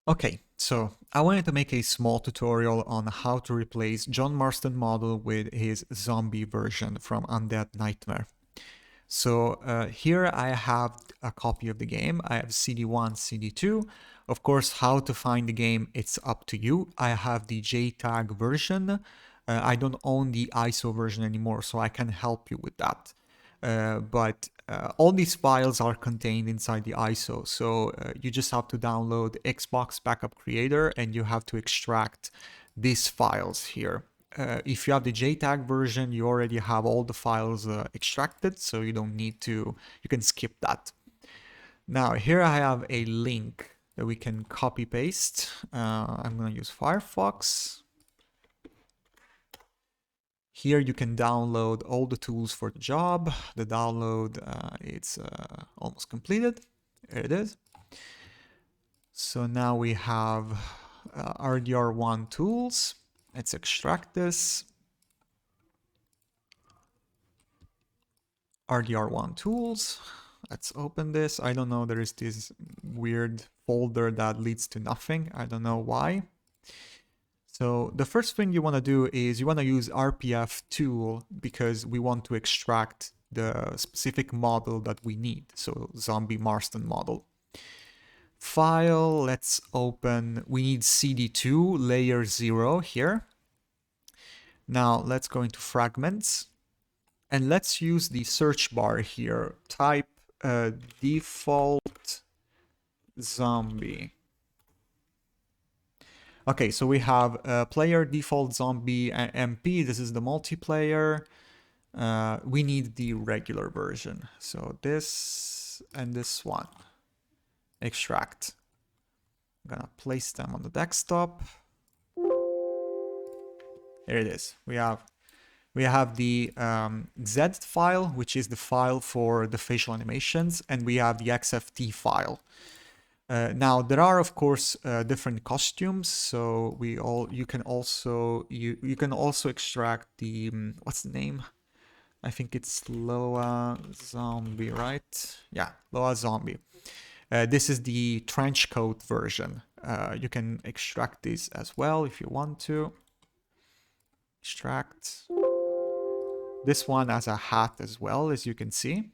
Okay, so I wanted to make a small tutorial on how to replace John Marston model with his zombie version from Undead Nightmare. So here I have a copy of the game. I have CD1, CD2. Of course, how to find the game, it's up to you. I have the JTAG version. I don't own the ISO version anymore, so I can help you with that. But all these files are contained inside the ISO, so you just have to download Xbox Backup Creator and you have to extract these files here. If you have the JTAG version, you already have all the files extracted, so you don't need to, you can skip that. Now, here I have a link that we can copy paste. I'm going to use Firefox. Here you can download all the tools for the job. The download, it's almost completed. There it is. So now we have RDR1 tools. Let's extract this. RDR1 tools. Let's open this. I don't know, there is this weird folder that leads to nothing. I don't know why. So the first thing you want to do is you want to use RPF tool because we want to extract the specific model that we need. So Zombie Martson model. File, let's open, we need CD2 layer 0 here. Now let's go into fragments and let's use the search bar here. Type default zombie. Okay, so we have player default zombie MP. This is the multiplayer. We need the regular version. So this and this one. Extract. I'm gonna place them on the desktop. There it is. We have the Z file, which is the file for the facial animations, and we have the XFT file. Now there are of course different costumes, so you can also extract the what's the name? I think it's Loa Zombie, right? Yeah, Loa Zombie. This is the trench coat version. You can extract this as well if you want to. Extract. This one has a hat as well, as you can see.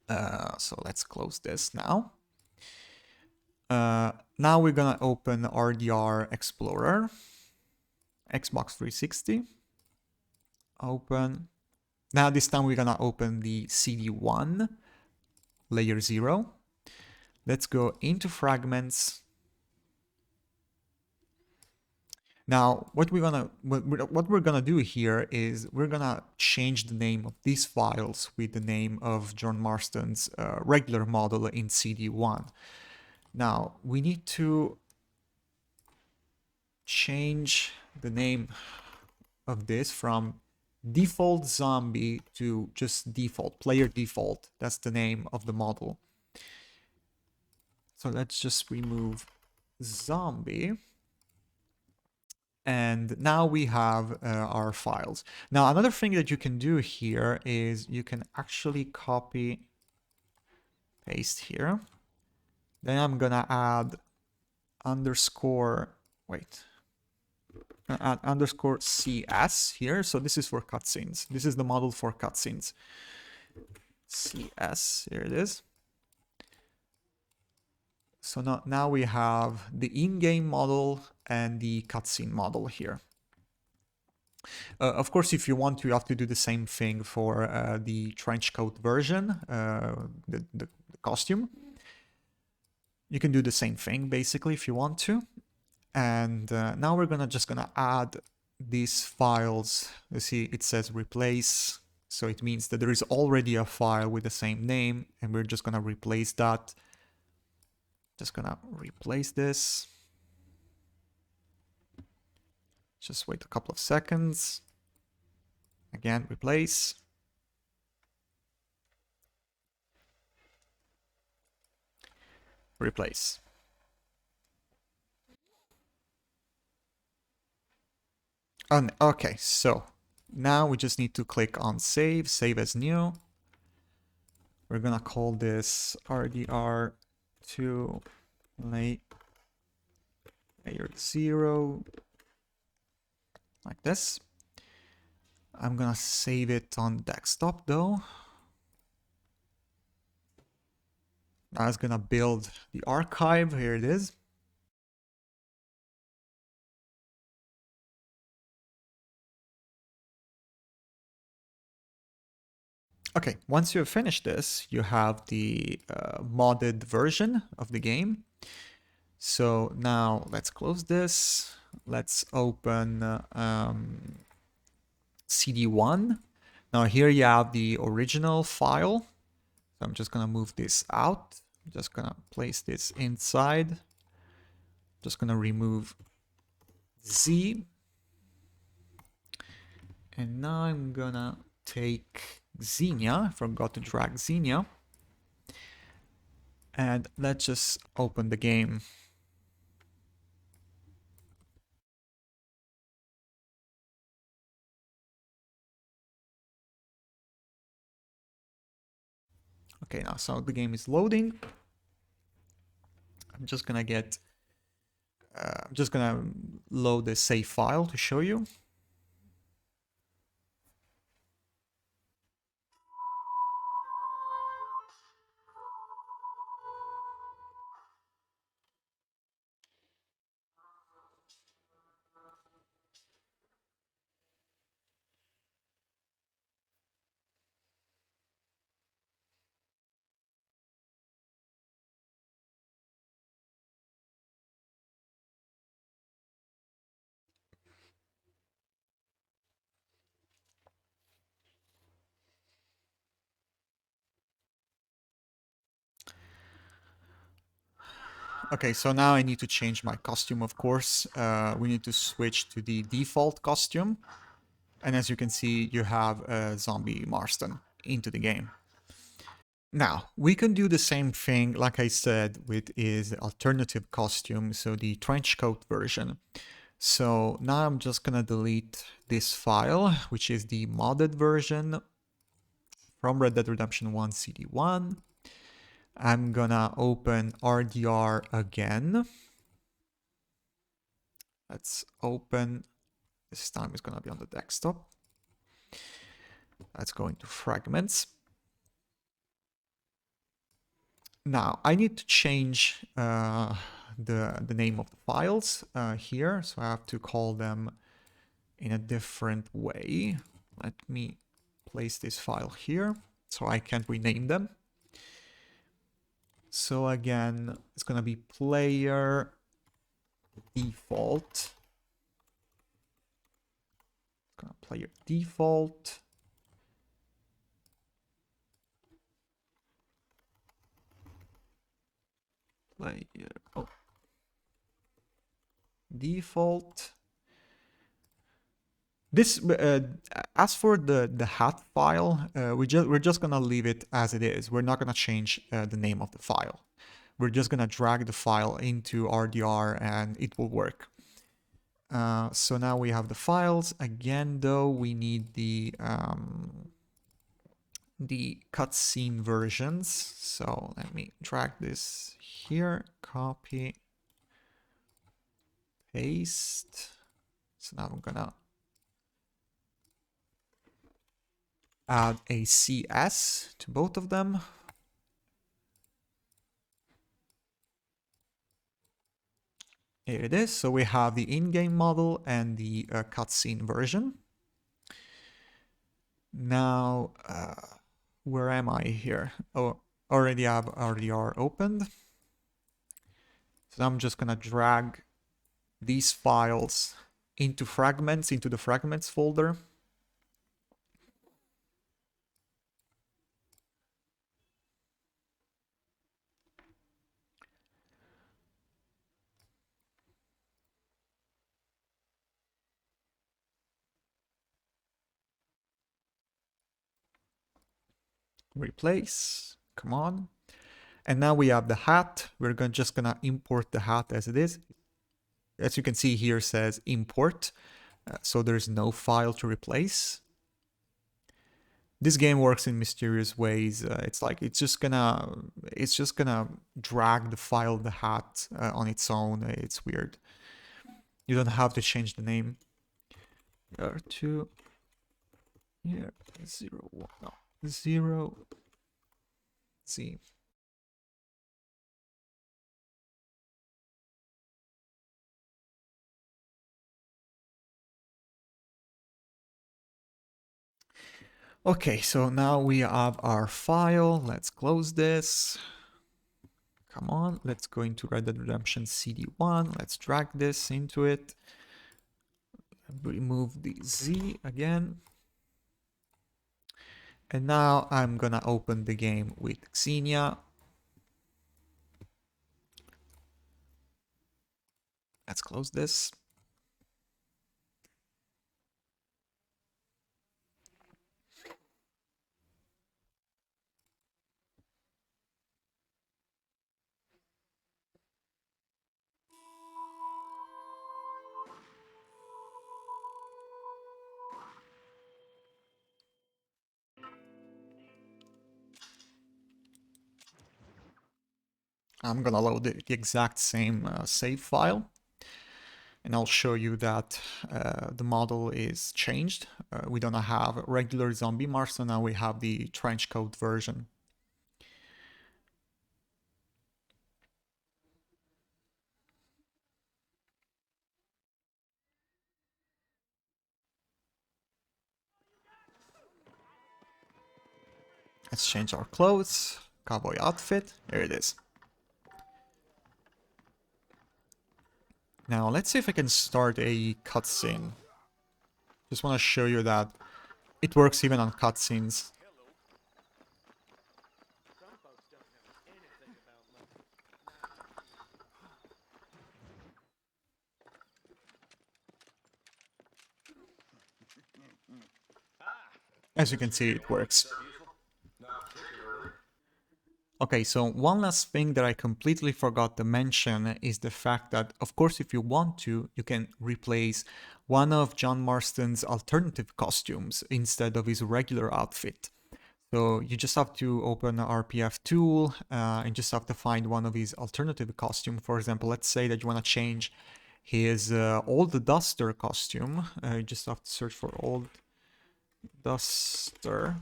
So let's close this now. Now we're gonna open RDR Explorer, Xbox 360. Open. Now this time we're gonna open the CD1 layer 0. Let's go into fragments. Now what we're gonna do here is we're gonna change the name of these files with the name of John Marston's regular model in CD1. Now we need to change the name of this from default zombie to just default, player default. That's the name of the model. So let's just remove zombie. And now we have our files. Now another thing that you can do here is you can actually copy, paste here. Then I'm gonna add underscore, add underscore CS here. So this is for cutscenes. This is the model for cutscenes. CS, here it is. So now we have the in-game model and the cutscene model here. Of course, if you want to, you have to do the same thing for the trench coat version, the costume. You can do the same thing basically if you want to. And now we're just gonna add these files. You see, it says replace. So it means that there is already a file with the same name, and we're just gonna replace that. Just gonna replace this. Just wait a couple of seconds. Again, replace. Replace. Okay, so now we just need to click on save, save as new. We're gonna call this RDR2 late layer 0, like this. I'm gonna save it on desktop though. I was gonna build the archive. Here it is. Okay, once you've finished this, you have the modded version of the game. So now let's close this. Let's open CD1. Now here you have the original file. So I'm just gonna move this out. I'm just gonna place this inside. Just gonna remove Z. And now I'm gonna take Xenia. I forgot to drag Xenia. And let's just open the game. Okay, now so the game is loading. I'm just gonna load the save file to show you. Okay, so now I need to change my costume, of course. We need to switch to the default costume. And as you can see, you have a Zombie Martson into the game. Now, we can do the same thing, like I said, with his alternative costume, so the trench coat version. So now I'm just gonna delete this file, which is the modded version from Red Dead Redemption 1 CD1. I'm gonna open RDR again. Let's open, this time it's gonna be on the desktop. Let's go into fragments. Now I need to change the name of the files here, so I have to call them in a different way. Let me place this file here so I can't rename them. So again, it's gonna be player default. Player default. Player default. This as for the hat file, we're just gonna leave it as it is. We're not gonna change the name of the file. We're just gonna drag the file into RDR and it will work. So now we have the files. Again, though, we need the cutscene versions. So let me drag this here, copy, paste. So now I'm gonna add a CS to both of them. Here it is. So we have the in-game model and the cutscene version. Now, where am I here? Oh, already have RDR opened. So I'm just gonna drag these files into fragments, into the fragments folder. Replace, come on. And now we have the hat. We're just gonna import the hat as it is. As you can see here says import, so there's no file to replace. This game works in mysterious ways. It's like it's just gonna drag the file, the hat, on its own. It's weird. You don't have to change the name. R2 here 0 1 no 0 Z. Okay, so now we have our file. Let's close this. Come on, let's go into Red Dead Redemption CD1. Let's drag this into it. Remove the Z again. And now I'm gonna open the game with Xenia. Let's close this. I'm gonna load the exact same save file, and I'll show you that the model is changed. We don't have regular Zombie Martson, now we have the trench coat version. Let's change our clothes, cowboy outfit, there it is. Now let's see if I can start a cutscene. Just want to show you that it works even on cutscenes. As you can see, it works. Okay, so one last thing that I completely forgot to mention is the fact that, of course, if you want to, you can replace one of John Marston's alternative costumes instead of his regular outfit. So you just have to open an RPF tool and just have to find one of his alternative costume. For example, let's say that you want to change his old Duster costume. You just have to search for old Duster.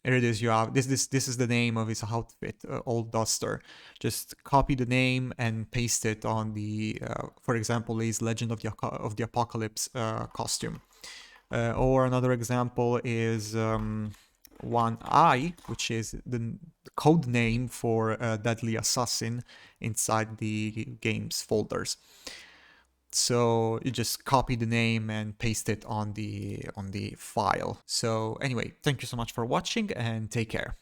Here it is. You have this is the name of his outfit, Old Duster. Just copy the name and paste it on the, for example, his Legend of the Apocalypse costume. Or another example is One Eye, which is the code name for Deadly Assassin inside the game's folders. So you just copy the name and paste it on the file. So anyway, thank you so much for watching and take care.